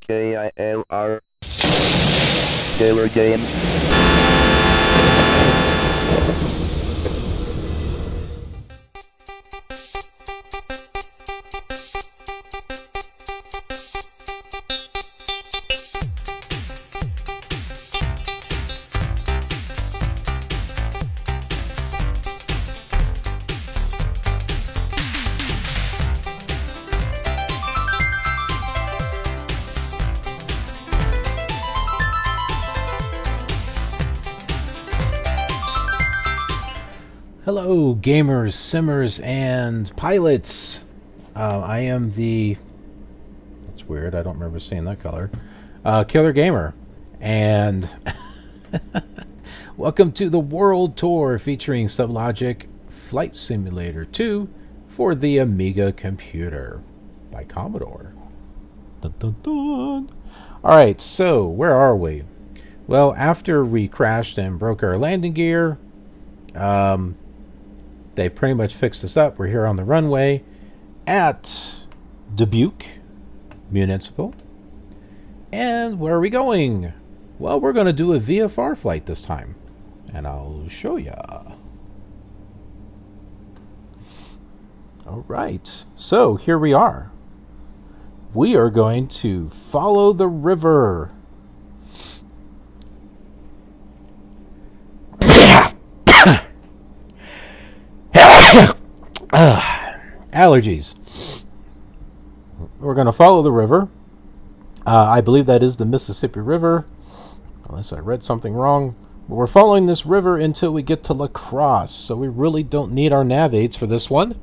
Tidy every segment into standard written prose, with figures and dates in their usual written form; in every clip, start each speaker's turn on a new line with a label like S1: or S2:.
S1: KILR Killer Games.
S2: Hello, gamers, simmers, and pilots. I am the... That's weird, I don't remember seeing that color. Killer Gamer. And welcome to the World Tour featuring SubLogic Flight Simulator 2 for the Amiga computer by Commodore. Dun, dun, dun. Alright, so where are we? Well, after we crashed and broke our landing gear, they pretty much fixed us up. We're here on the runway at Dubuque Municipal. And where are we going? Well, we're going to do a VFR flight this time. And I'll show ya. Alright, so here we are. We are going to follow the river. Allergies. We're going to follow the river. I believe that is the Mississippi River, unless I read something wrong. But we're following this river until we get to Crosse, so we really don't need our nav aids for this one.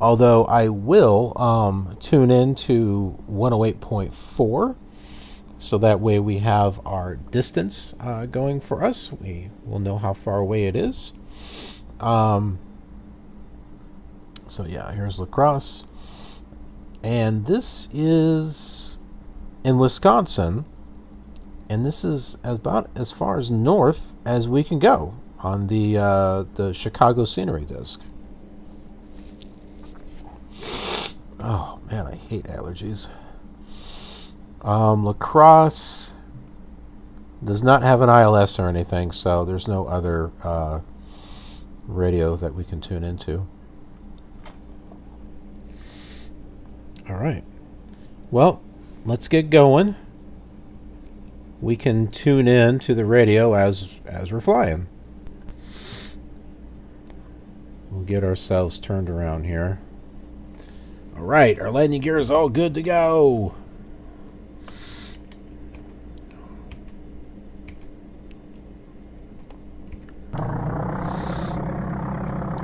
S2: Although I will tune in to 108.4, so that way we have our distance going for us. We will know how far away it is. So yeah, here's Crosse. And this is in Wisconsin. And this is about as far as north as we can go on the Chicago scenery disc. Oh man, I hate allergies. Crosse does not have an ILS or anything, so there's no other radio that we can tune into. All right. Well, let's get going. We can tune in to the radio as we're flying. We'll get ourselves turned around here. All right, our landing gear is all good to go.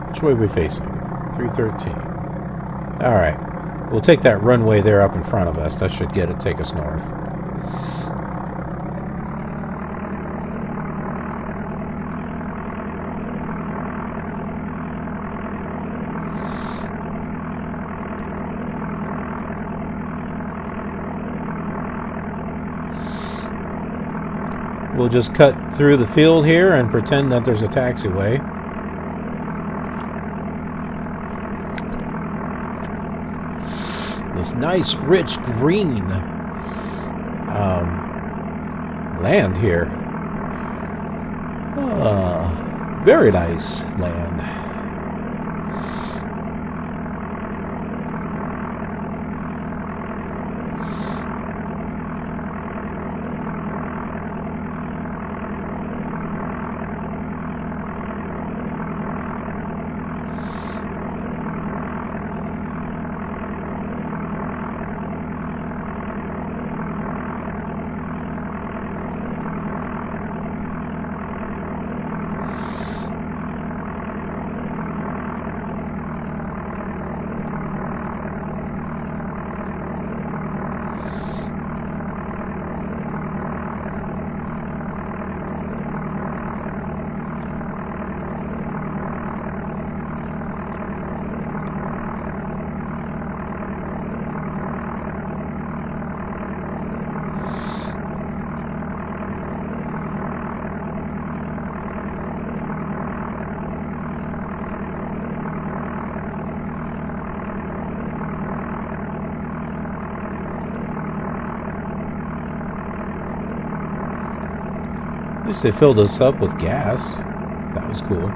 S2: Which way are we facing? 313. All right. We'll take that runway there up in front of us. That should take us north. We'll just cut through the field here and pretend that there's a taxiway. This nice, rich green land here. Very nice land. least they filled us up with gas. That was cool.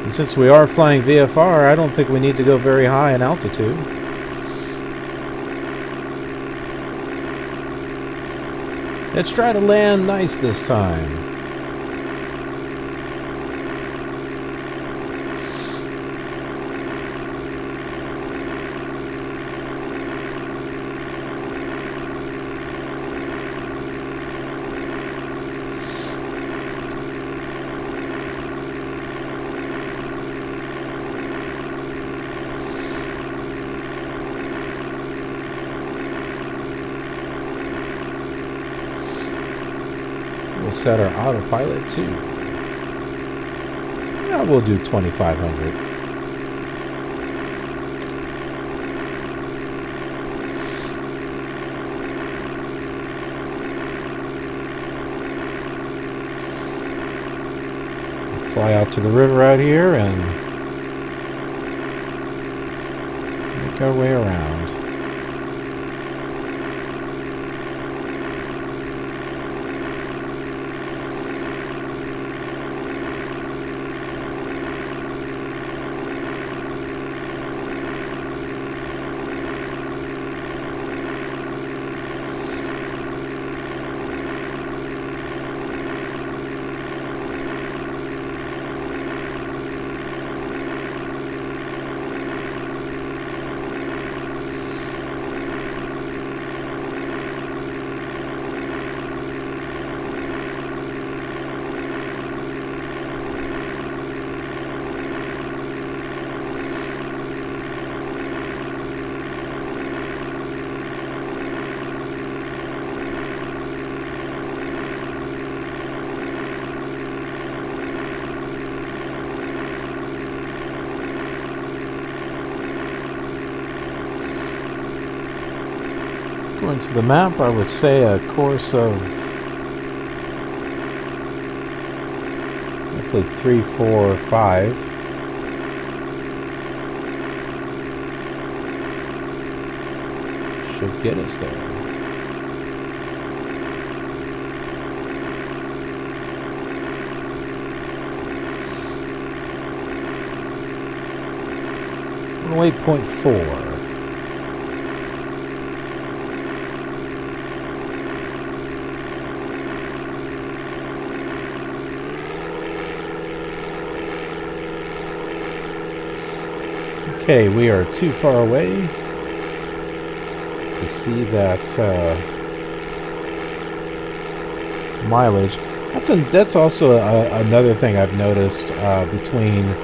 S2: And since we are flying VFR, I don't think we need to go very high in altitude. Let's try to land nice this time. We'll set our autopilot too. Yeah, we'll do 2,500. We'll fly out to the river out here and make our way around. Going to the map, I would say a course of roughly 3, 4, 5. Should get us there. Runway 0.4. Okay, we are too far away to see that mileage. That's also another thing I've noticed between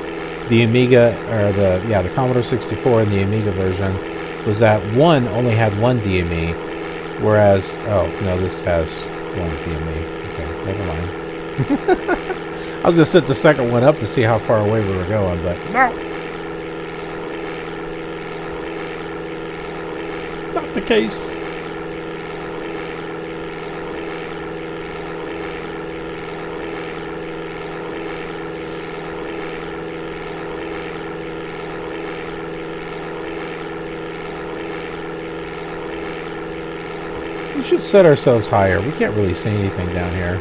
S2: the Amiga or the Commodore 64 and the Amiga version was that one only had one DME, whereas this has one DME. Okay, never mind. I was gonna set the second one up to see how far away we were going, but no. The case. We should set ourselves higher. We can't really see anything down here.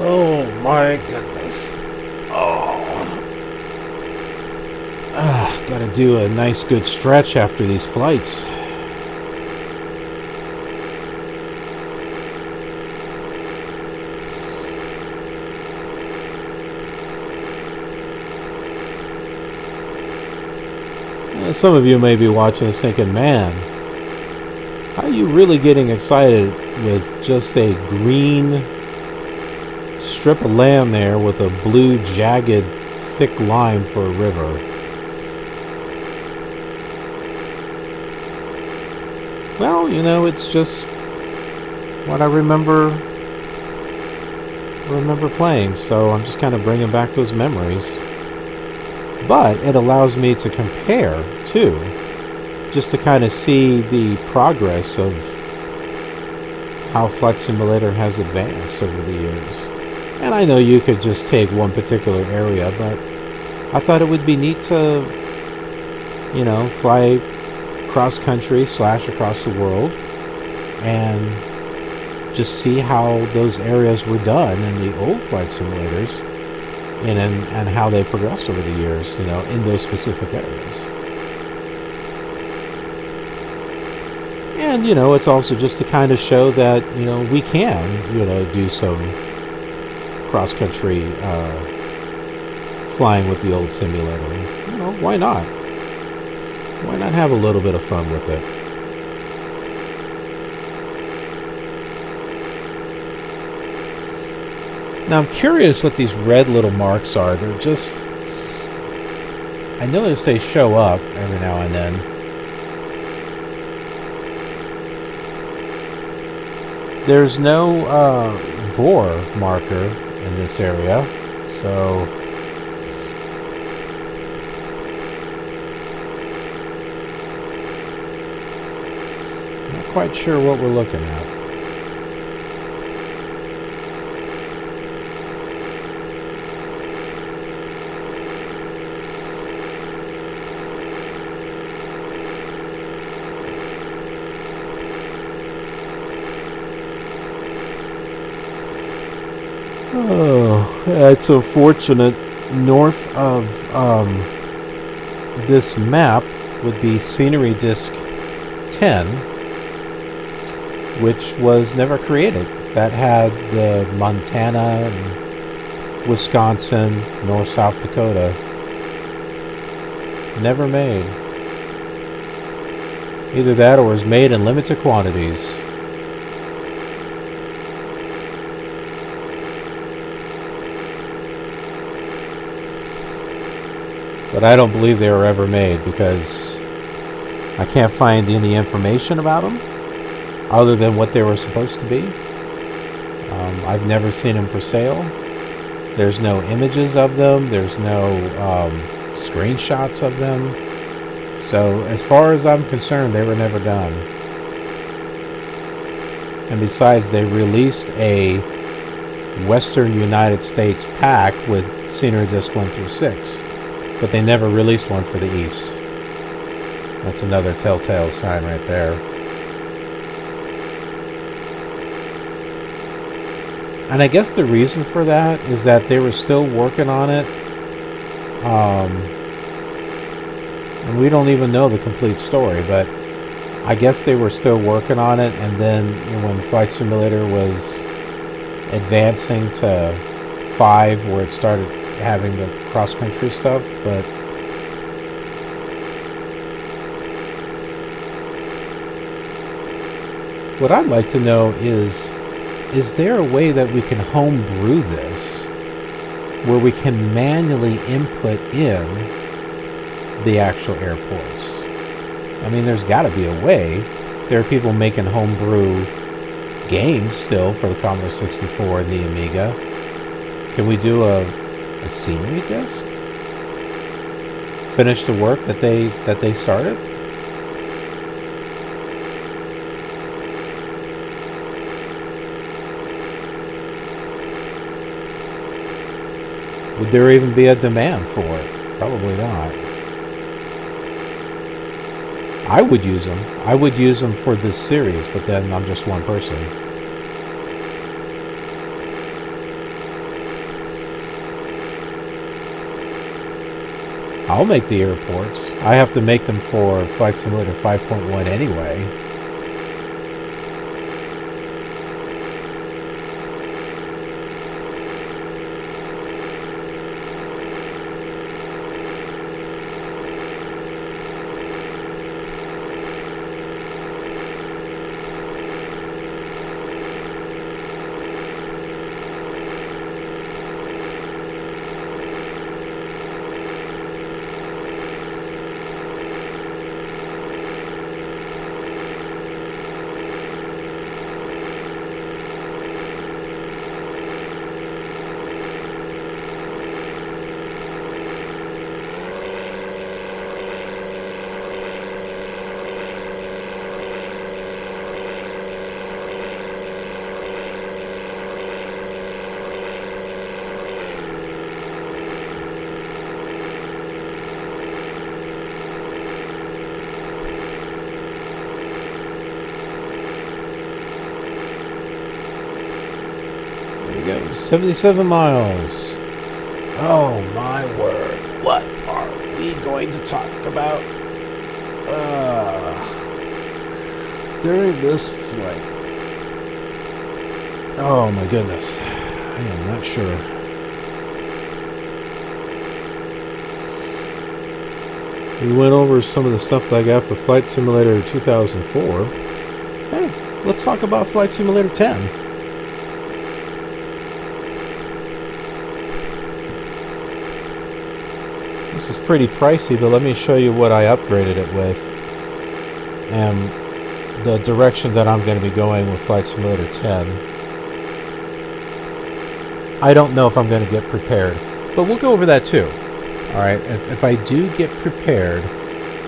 S2: Oh my goodness. Gotta do a nice good stretch after these flights. Some of you may be watching this thinking, man, how are you really getting excited with just a green strip of land there with a blue, jagged, thick line for a river. Well, you know, it's just what I remember playing, so I'm just kind of bringing back those memories. But it allows me to compare, too, just to kind of see the progress of how Flight Simulator has advanced over the years. And I know you could just take one particular area, but I thought it would be neat to, you know, fly cross-country / across the world and just see how those areas were done in the old flight simulators and how they progressed over the years, you know, in those specific areas. And, you know, it's also just to kind of show that, you know, we can, you know, do some cross-country flying with the old simulator. You know, why not? Why not have a little bit of fun with it? Now, I'm curious what these red little marks are. They're just... I notice they show up every now and then. There's no VOR marker in this area, so... not quite sure what we're looking at. Oh, it's unfortunate. North of this map would be Scenery Disc 10, which was never created. That had the Montana and Wisconsin, North South Dakota. Never made. Either that or was made in limited quantities. But I don't believe they were ever made because I can't find any information about them other than what they were supposed to be. I've never seen them for sale. There's no images of them. There's no screenshots of them. So as far as I'm concerned, they were never done. And besides, they released a Western United States pack with Scenery Disc 1 through 6. But they never released one for the East. That's another telltale sign right there. And I guess the reason for that is that they were still working on it. And we don't even know the complete story, but I guess they were still working on it. And then, you know, when Flight Simulator was advancing to 5, where it started having the cross-country stuff, but what I'd like to know is there a way that we can homebrew this where we can manually input in the actual airports? I mean, there's got to be a way. There are people making homebrew games still for the Commodore 64 and the Amiga. Can we do a scenery disc? Finish the work that they started? Would there even be a demand for it? Probably not. I would use them. I would use them for this series, but then I'm just one person. I'll make the airports. I have to make them for Flight Simulator 5.1 anyway. we go. 77 miles. Oh my word. What are we going to talk about during this flight? Oh my goodness. I am not sure. We went over some of the stuff that I got for Flight Simulator 2004. Hey, let's talk about Flight Simulator 10. This is pretty pricey, but let me show you what I upgraded it with and the direction that I'm going to be going with Flight Simulator 10. I don't know if I'm going to get prepared, but we'll go over that too. Alright, if I do get prepared,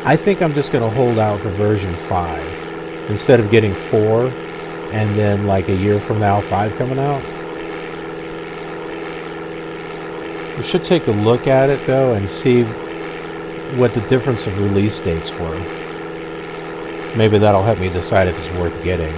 S2: I think I'm just going to hold out for version 5 instead of getting 4 and then like a year from now 5 coming out. We should take a look at it though and see what the difference of release dates were. Maybe that'll help me decide if it's worth getting.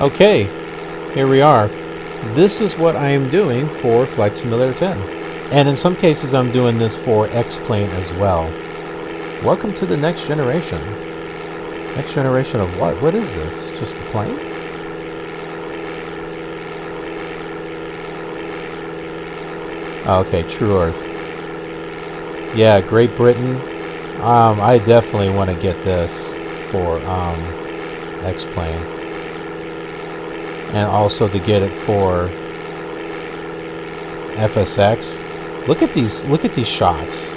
S2: Okay, here we are. This is what I am doing for Flight Simulator 10. And in some cases I'm doing this for X-Plane as well. Welcome to the next generation. Next generation of what? What is this? Just the plane? Okay, True Earth. Yeah, Great Britain. I definitely want to get this for X-Plane. And also to get it for FSX. Look at these shots.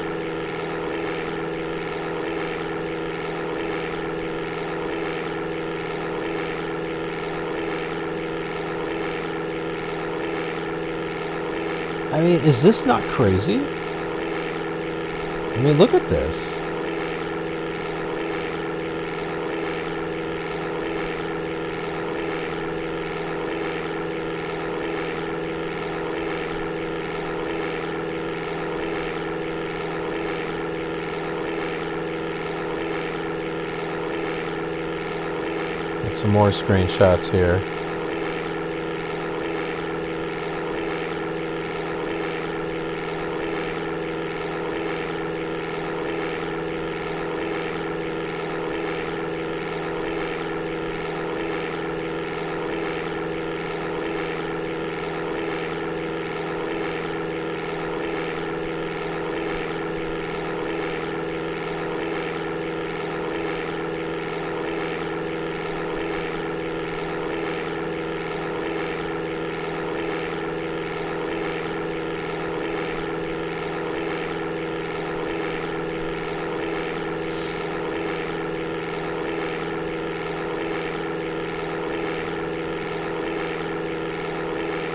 S2: I mean, is this not crazy? I mean, look at this. Some more screenshots here.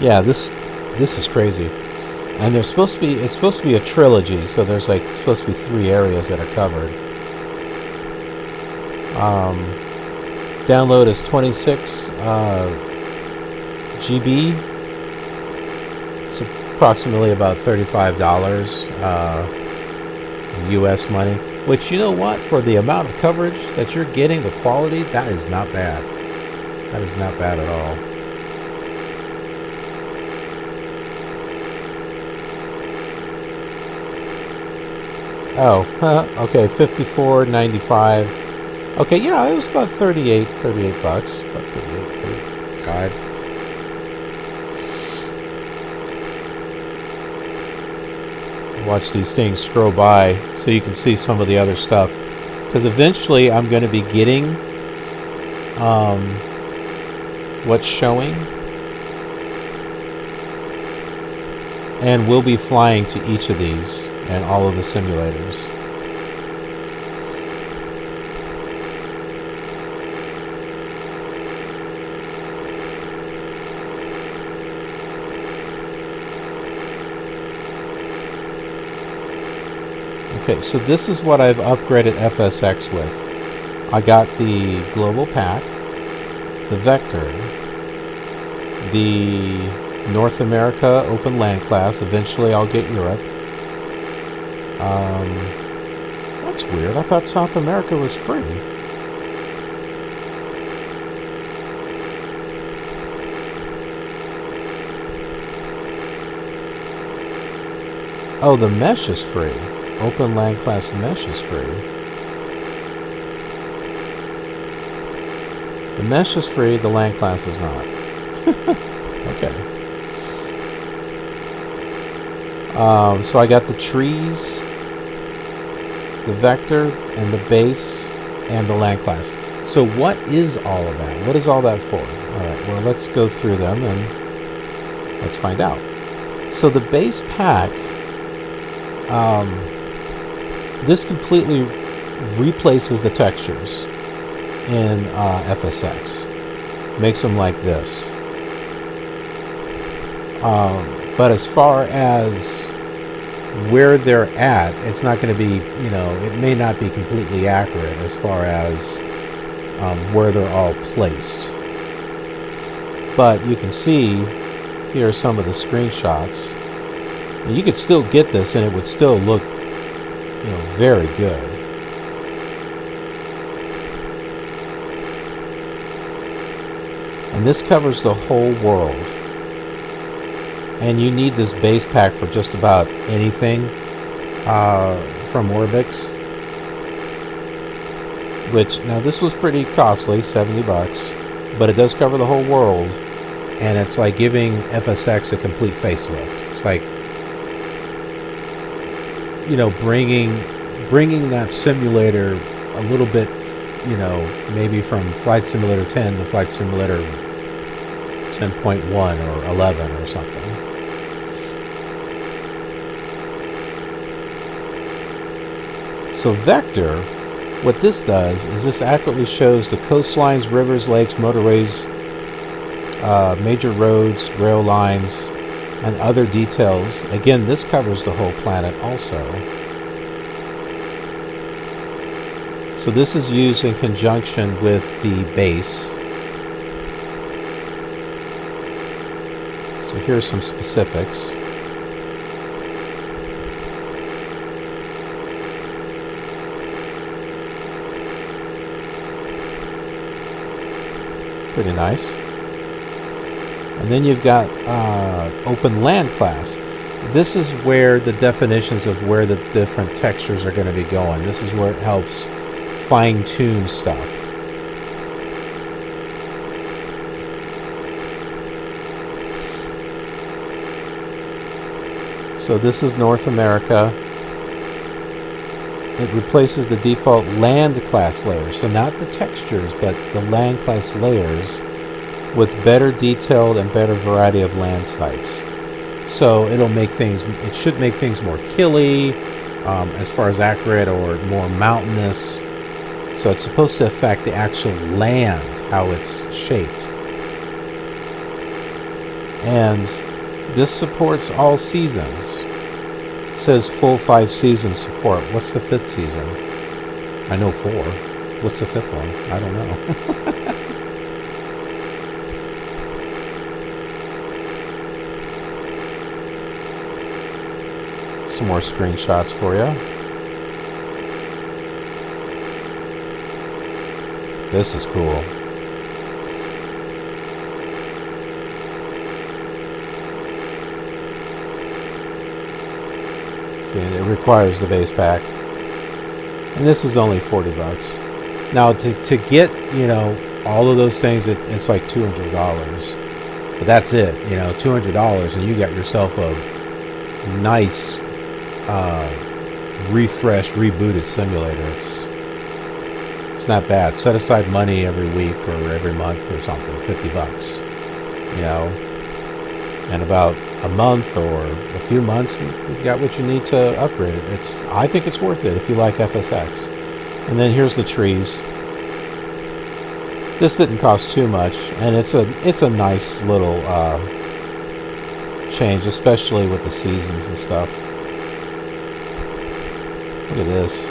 S2: Yeah, this is crazy. And it's supposed to be a trilogy, so there's like supposed to be 3 areas that are covered. Download is 26 GB. It's approximately about $35 US money. Which, you know what, for the amount of coverage that you're getting, the quality, that is not bad. That is not bad at all. Oh, okay, $54.95. Okay, yeah, it was about 38 bucks, about 35. Watch these things scroll by so you can see some of the other stuff. Because eventually I'm going to be getting what's showing. And we'll be flying to each of these and all of the simulators. Okay, so this is what I've upgraded FSX with. I got the Global Pack, the Vector, the North America Open Land Class. Eventually I'll get Europe. That's weird. I thought South America was free. Oh, the mesh is free. Open Land Class mesh is free. The mesh is free, the land class is not. Okay. So I got the trees, the vector, and the base, and the land class. So what is all of that? What is all that for? Alright, well, let's go through them and let's find out. So the base pack, this completely replaces the textures in FSX. Makes them like this. But as far as where they're at, it's not going to be, it may not be completely accurate as far as where they're all placed. But you can see, here are some of the screenshots. And you could still get this and it would still look, very good. And this covers the whole world. And you need this base pack for just about anything from Orbix. Which, now this was pretty costly, $70, but it does cover the whole world. And it's like giving FSX a complete facelift. It's like, bringing that simulator a little bit, maybe from Flight Simulator 10 to Flight Simulator 10.1 or 11 or something. So Vector, what this does is this accurately shows the coastlines, rivers, lakes, motorways, major roads, rail lines, and other details. Again, this covers the whole planet also. So this is used in conjunction with the base. So here's some specifics. Pretty nice. And then you've got Open Land Class. This is where the definitions of where the different textures are going to be going. This is where it helps fine-tune stuff. So this is North America. It replaces the default land class layers. So not the textures, but the land class layers with better detailed and better variety of land types. So it should make things more hilly, as far as accurate, or more mountainous. So it's supposed to affect the actual land, how it's shaped. And this supports all seasons. It says full 5 seasons support. What's the 5th season? I know 4. What's the 5th one? I don't know. Some more screenshots for you. This is cool. See, it requires the base pack. And this is only $40. Now to get, all of those things, it's like $200. But that's it, $200 and you got yourself a nice refreshed, rebooted simulator. It's not bad. Set aside money every week or every month or something, $50, you know. And about a month or a few months, you've got what you need to upgrade it. I think it's worth it if you like FSX. And then here's the trees. This didn't cost too much, and it's a nice little change, especially with the seasons and stuff. Look at this.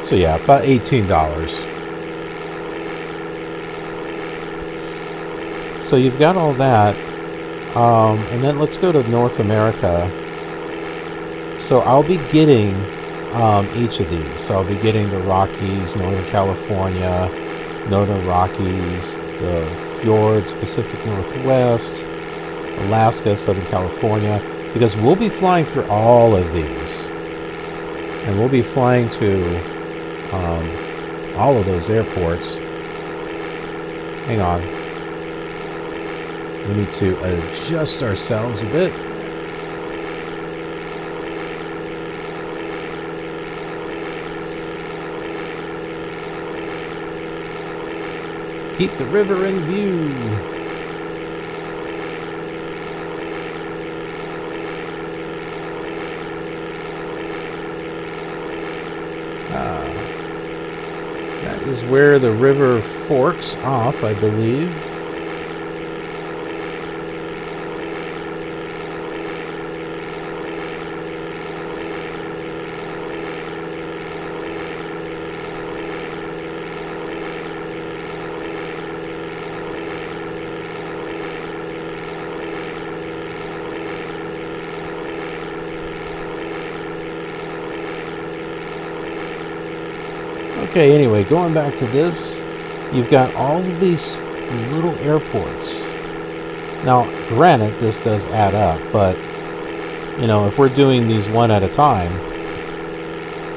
S2: So yeah, about $18. So you've got all that. And then let's go to North America. So I'll be getting each of these. So I'll be getting the Rockies, Northern California, Northern Rockies, the Fjords, Pacific Northwest, Alaska, Southern California, because we'll be flying through all of these. And we'll be flying to all of those airports. Hang on. We need to adjust ourselves a bit. Keep the river in view. That is where the river forks off, I believe. Okay, anyway, going back to this, you've got all of these little airports. Now, granted, this does add up, but, you know, if we're doing these one at a time,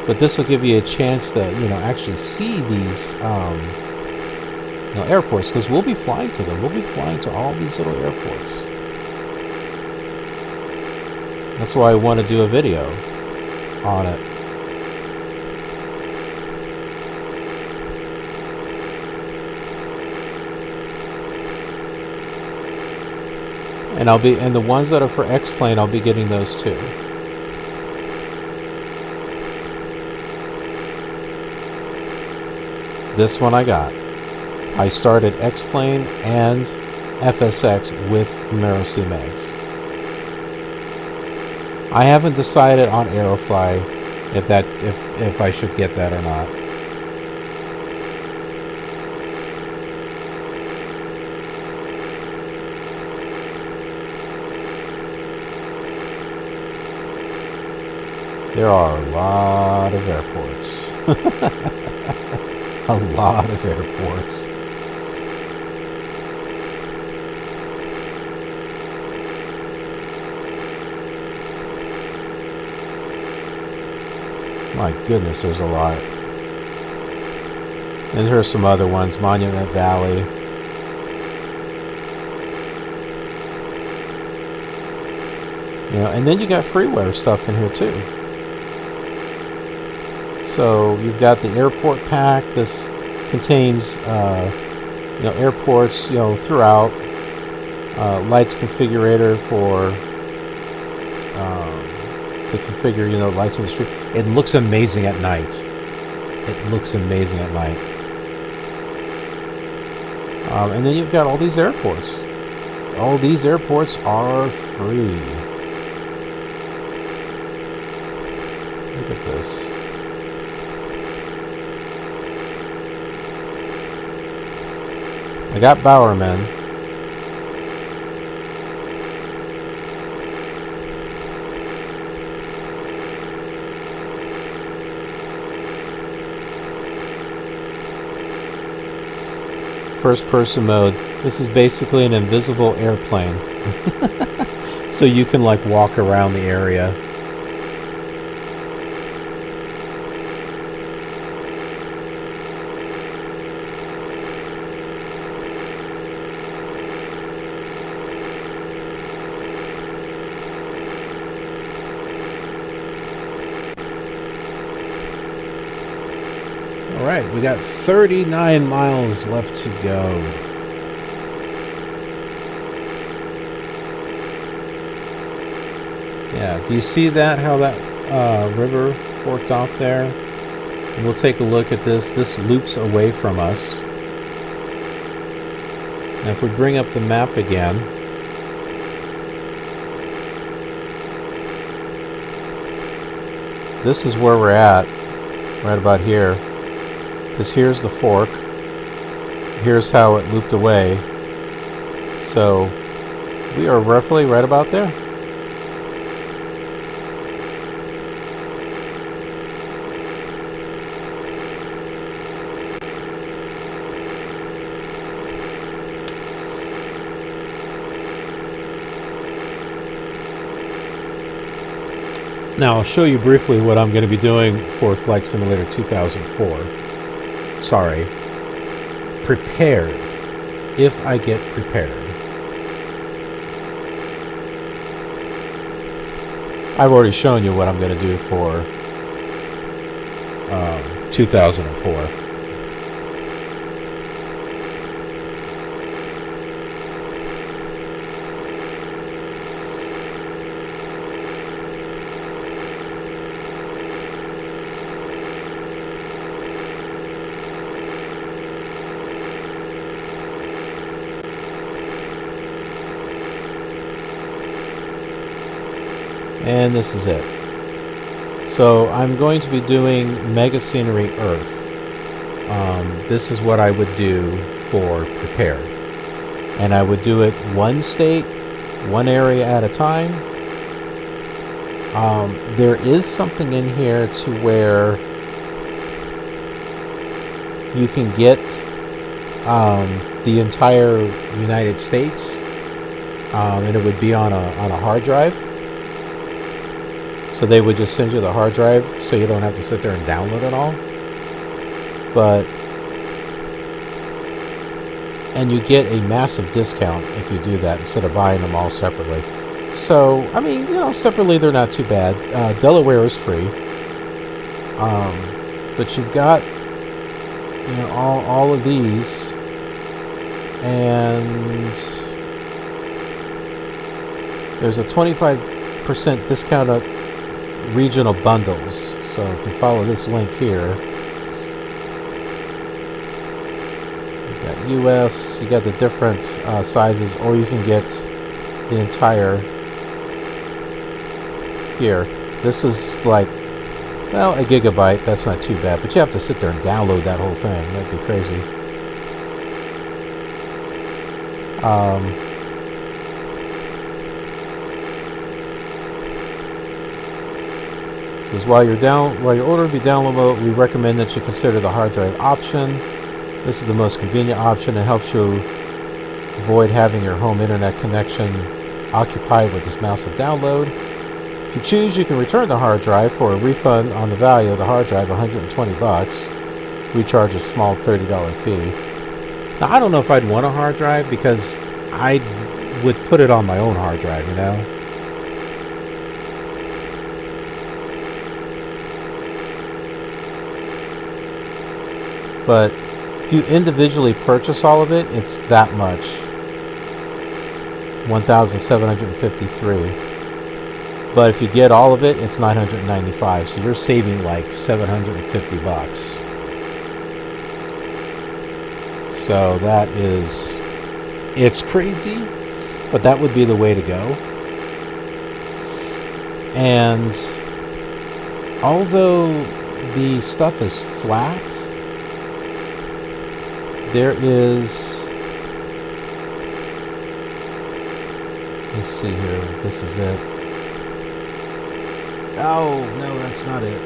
S2: but this will give you a chance to, you know, actually see these, airports, because we'll be flying to them. We'll be flying to all these little airports. That's why I want to do a video on it. And the ones that are for X-Plane, I'll be getting those too. This one I got. I started X-Plane and FSX with Mercy Megs. I haven't decided on Aerofly if I should get that or not. There are a lot of airports. A lot of airports. My goodness, there's a lot. And there are some other ones. Monument Valley. You know, and then you got freeware stuff in here too. So you've got the airport pack. This contains, airports, throughout. Lights configurator for to configure, lights on the street. It looks amazing at night. It looks amazing at night. And then you've got all these airports. All these airports are free. Look at this. I got Bowerman. First person mode. This is basically an invisible airplane. So you can walk around the area. Alright, we got 39 miles left to go. Yeah, do you see that? How that river forked off there? And we'll take a look at this. This loops away from us. Now if we bring up the map again, this is where we're at, right about here. Because here's the fork. Here's how it looped away. So we are roughly right about there. Now, I'll show you briefly what I'm going to be doing for Flight Simulator 2004. Sorry. Prepared. If I get prepared. I've already shown you what I'm going to do for 2004. And this is it. So I'm going to be doing Mega Scenery Earth. This is what I would do for Prepared. And I would do it one state, one area at a time. There is something in here to where you can get the entire United States, and it would be on a hard drive. So they would just send you the hard drive so you don't have to sit there and download it all. And you get a massive discount if you do that instead of buying them all separately. So, I mean, you know, separately they're not too bad. Delaware is free. But you've got, you know, all of these. And there's a 25% discount at regional bundles. So if you follow this link here, you got US, you got the different sizes, or you can get the entire here. This is like, well, a gigabyte. That's not too bad, but you have to sit there and download that whole thing. That'd be crazy. Says while your order will be downloadable, we recommend that you consider the hard drive option. This is the most convenient option and helps you avoid having your home internet connection occupied with this massive download. If you choose, you can return the hard drive for a refund on the value of the hard drive, $120. We charge a small $30 fee. Now, I don't know if I'd want a hard drive because I would put it on my own hard drive, you know? But if you individually purchase all of it, it's that much. $1,753. But if you get all of it, it's $995. So you're saving like $750. So that is, it's crazy, but that would be the way to go. And although the stuff is flat, there is, let's see here if this is it. Oh, no, that's not it.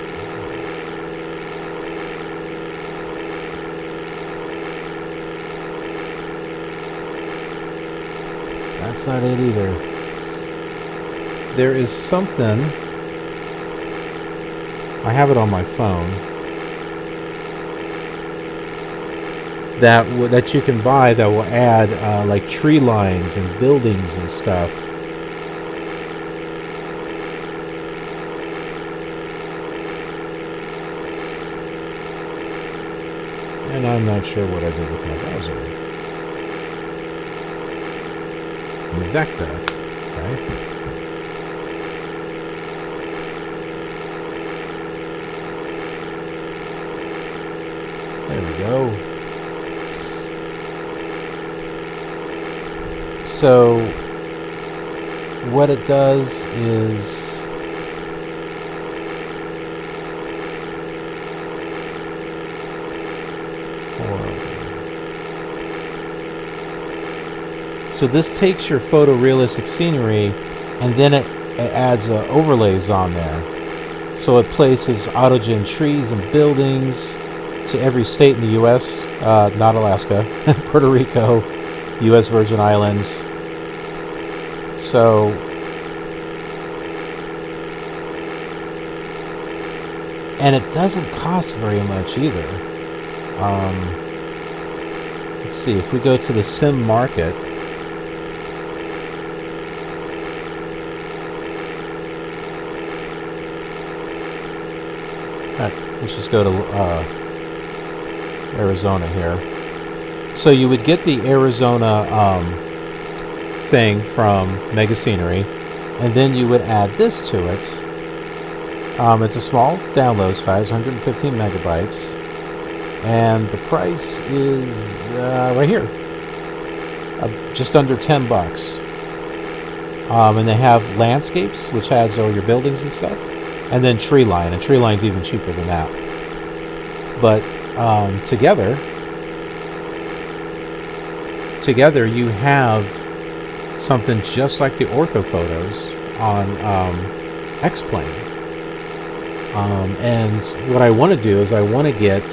S2: That's not it either. There is something, I have it on my phone, that you can buy that will add like tree lines and buildings and stuff. And I'm not sure what I did with my browser. Vecta. Okay. There we go. So what it does is so this takes your photorealistic scenery and then it adds overlays on there. So it places autogen trees and buildings to every state in the U.S., not Alaska, Puerto Rico, U.S. Virgin Islands. So and it doesn't cost very much either. Let's see, if we go to the sim market, let's just go to Arizona here. So you would get the Arizona thing from Mega Scenery, and then you would add this to it. It's a small download size, 115 megabytes, and the price is right here, just under $10. And they have landscapes, which has all your buildings and stuff. And then tree line, and tree line's even cheaper than that. But together you have something just like the ortho photos on X-Plane. And what I want to do is I want to get,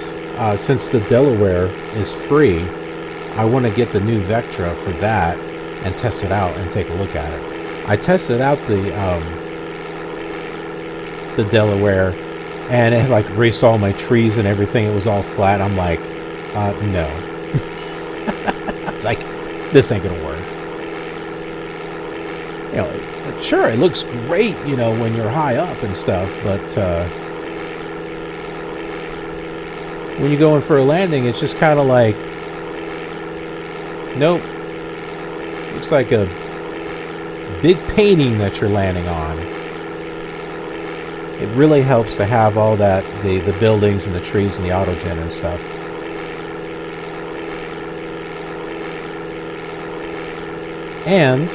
S2: since the Delaware is free, I want to get the new Vectra for that and test it out and take a look at it. I tested out the Delaware, and it like erased all my trees and everything. It was all flat. I'm like, no. It's like, this ain't gonna work. You know, sure, it looks great, you know, when you're high up and stuff, but when you go in for a landing, it's just kind of like, nope. Looks like a big painting that you're landing on. It really helps to have all that, the buildings and the trees and the autogen and stuff. And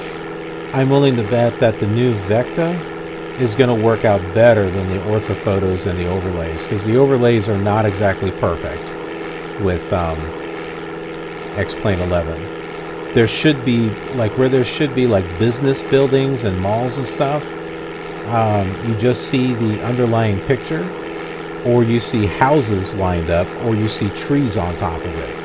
S2: I'm willing to bet that the new Vecta is going to work out better than the ortho photos and the overlays, because the overlays are not exactly perfect with X-Plane 11. There should be, like, where there should be like business buildings and malls and stuff, you just see the underlying picture, or you see houses lined up, or you see trees on top of it.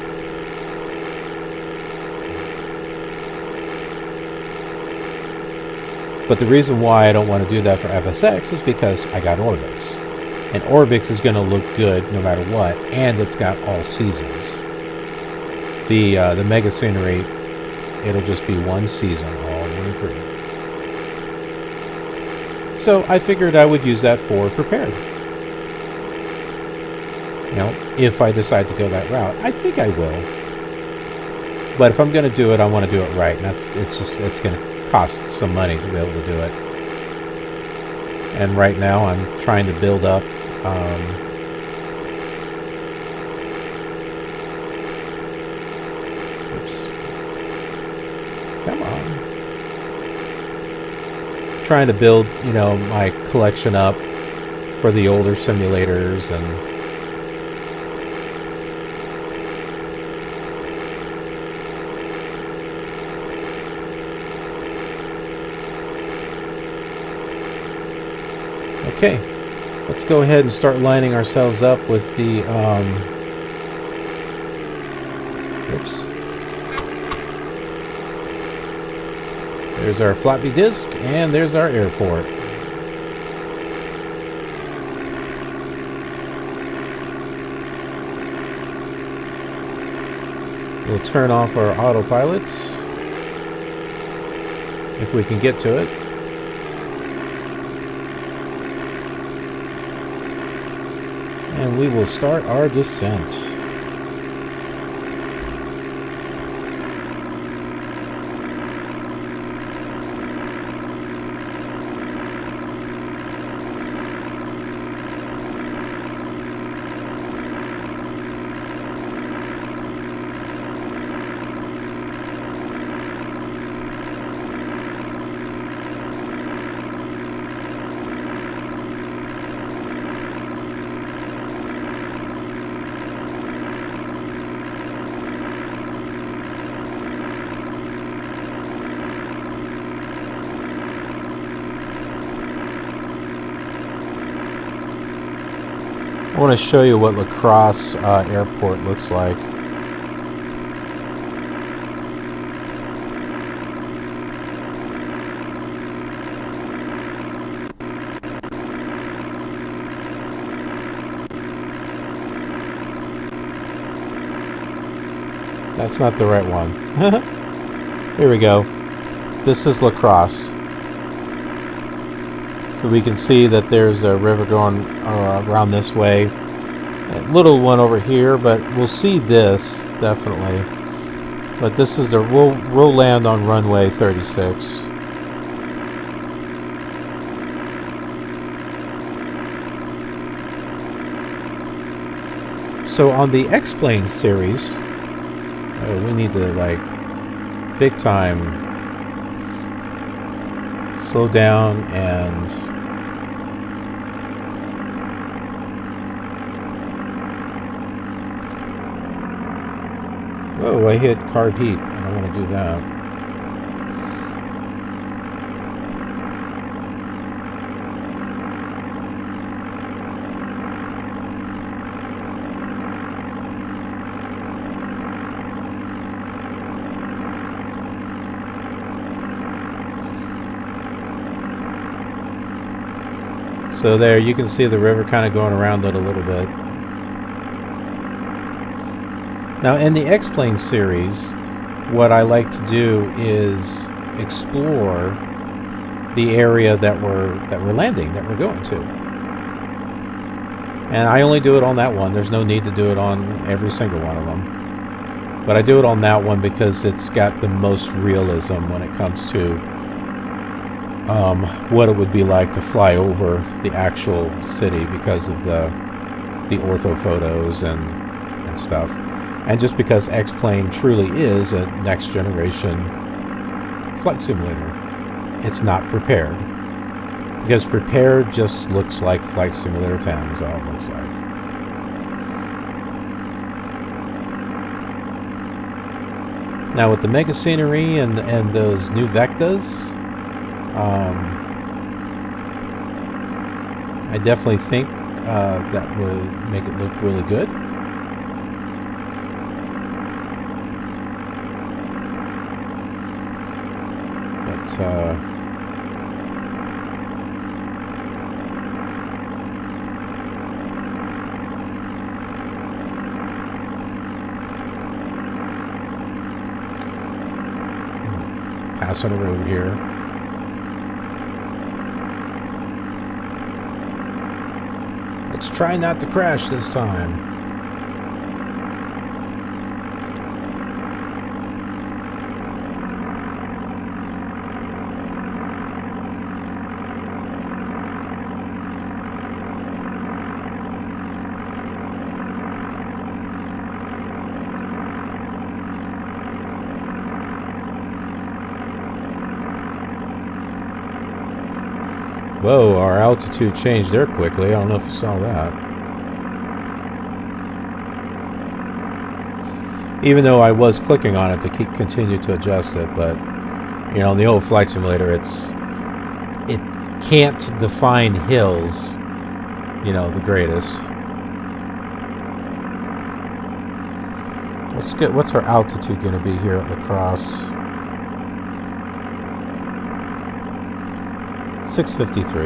S2: But the reason why I don't want to do that for FSX is because I got Orbix. And Orbix is going to look good no matter what, and it's got all seasons. The Mega Scenery, it'll just be one season all the way through. So I figured I would use that for Prepared. You know, if I decide to go that route. I think I will. But if I'm going to do it, I want to do it right. And it's going to cost some money to be able to do it. And right now I'm trying to build up come on. Trying to build, you know, my collection up for the older simulators and okay, let's go ahead and start lining ourselves up with the oops. There's our floppy disk, and there's our airport. We'll turn off our autopilot if we can get to it. And we will start our descent. I want to show you what La Crosse Airport looks like. That's not the right one. Here we go. This is La Crosse. So we can see that there's a river going around this way. A little one over here, but we'll see this definitely. But this is we'll land on runway 36. So on the X-Plane series, we need to like big time slow down and whoa, I hit carb heat. I don't want to do that. So there, you can see the river kind of going around it a little bit. Now, in the X-Plane series, what I like to do is explore the area that we're landing, that we're going to. And I only do it on that one. There's no need to do it on every single one of them. But I do it on that one because it's got the most realism when it comes to what it would be like to fly over the actual city because of the ortho photos and stuff. And just because X-Plane truly is a next generation flight simulator. It's not Prepared. Because Prepared just looks like Flight Simulator Town is all it looks like. Now with the mega scenery and those new Vectas, I definitely think that would make it look really good. But passing a road here. Let's try not to crash this time. Whoa, our altitude changed there quickly. I don't know if you saw that. Even though I was clicking on it to continue to adjust it, but you know, in the old flight simulator, it can't define hills, you know, the greatest. What's our altitude going to be here at La Crosse? 653.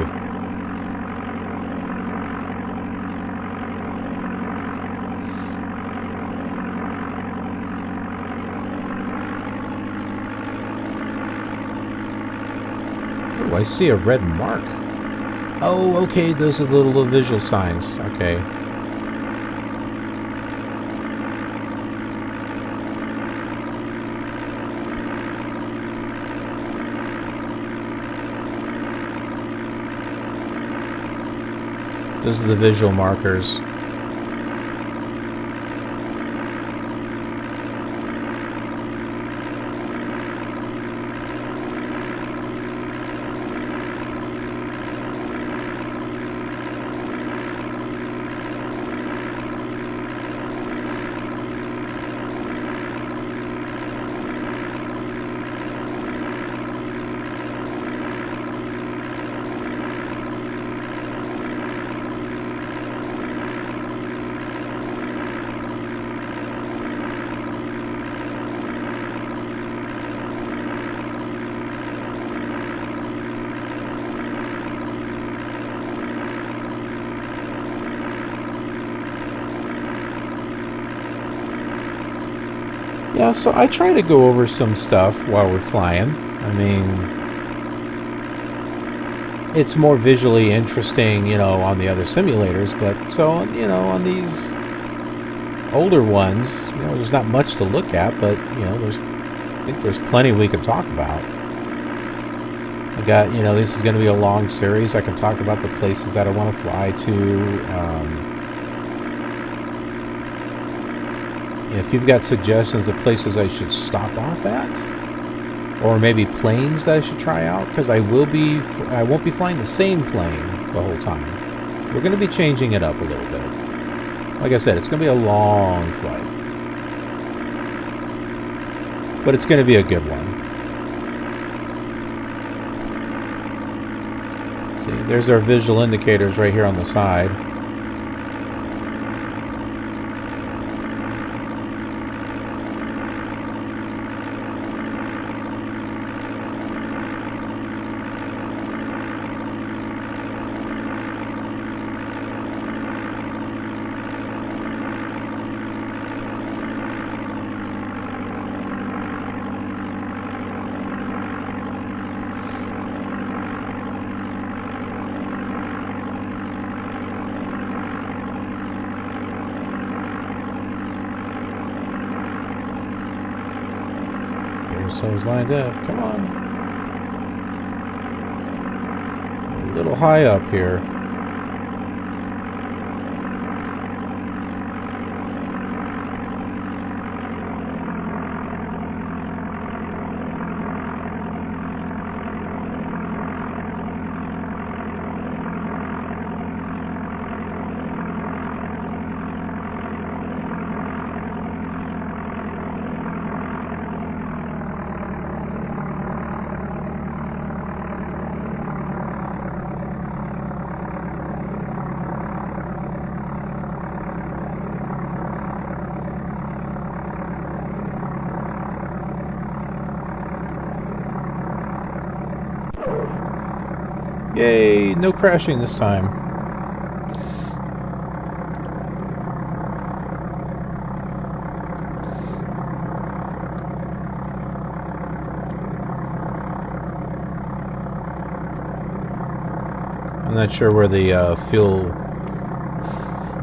S2: Oh, I see a red mark. Oh, okay, those are the little visual signs. Okay. Those are the visual markers. Yeah, so I try to go over some stuff while we're flying. I mean, it's more visually interesting, you know, on the other simulators, but so, you know, on these older ones, you know, there's not much to look at, but, you know, I think there's plenty we can talk about. I got, you know, this is going to be a long series. I can talk about the places that I want to fly to. If you've got suggestions of places I should stop off at, or maybe planes that I should try out, because I won't be flying the same plane the whole time. We're going to be changing it up a little bit. Like I said, it's going to be a long flight, but it's going to be a good one. See, there's our visual indicators right here on the side. Ourselves lined up. Come on. A little high up here. Yay, no crashing this time. I'm not sure where the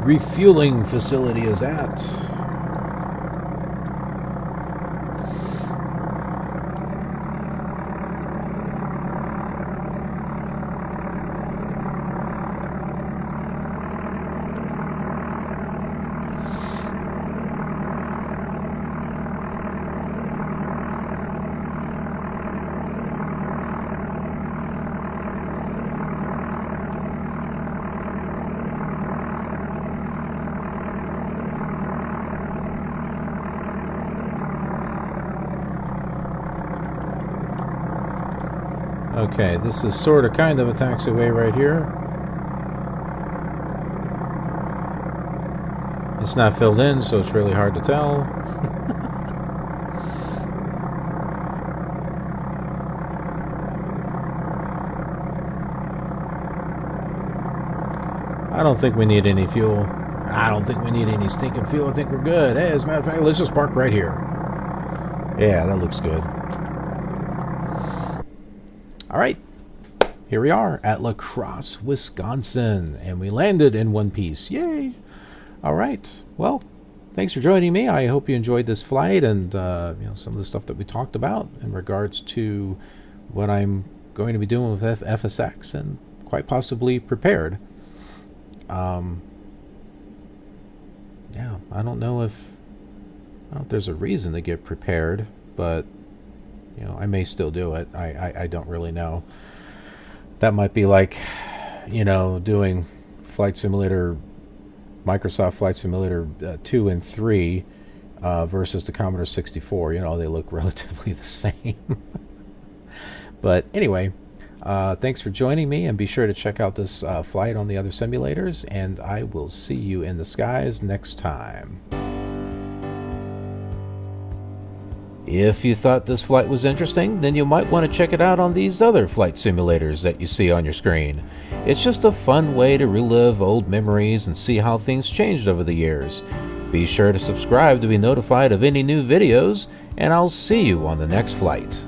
S2: refueling facility is at. Okay, this is sort of kind of a taxiway right here. It's not filled in, so it's really hard to tell. I don't think we need any fuel. I don't think we need any stinking fuel. I think we're good. Hey, as a matter of fact, let's just park right here. Yeah, that looks good. All right, here we are at La Crosse, Wisconsin, and we landed in one piece. Yay! All right, well, thanks for joining me. I hope you enjoyed this flight and you know, some of the stuff that we talked about in regards to what I'm going to be doing with FSX and quite possibly prepared. Yeah, I don't know if there's a reason to get prepared, but you know, I may still do it. I don't really know. That might be like, you know, doing Flight Simulator, Microsoft Flight Simulator 2 and 3 versus the Commodore 64. You know, they look relatively the same. But anyway, thanks for joining me, and be sure to check out this flight on the other simulators, and I will see you in the skies next time. If you thought this flight was interesting, then you might want to check it out on these other flight simulators that you see on your screen. It's just a fun way to relive old memories and see how things changed over the years. Be sure to subscribe to be notified of any new videos, and I'll see you on the next flight.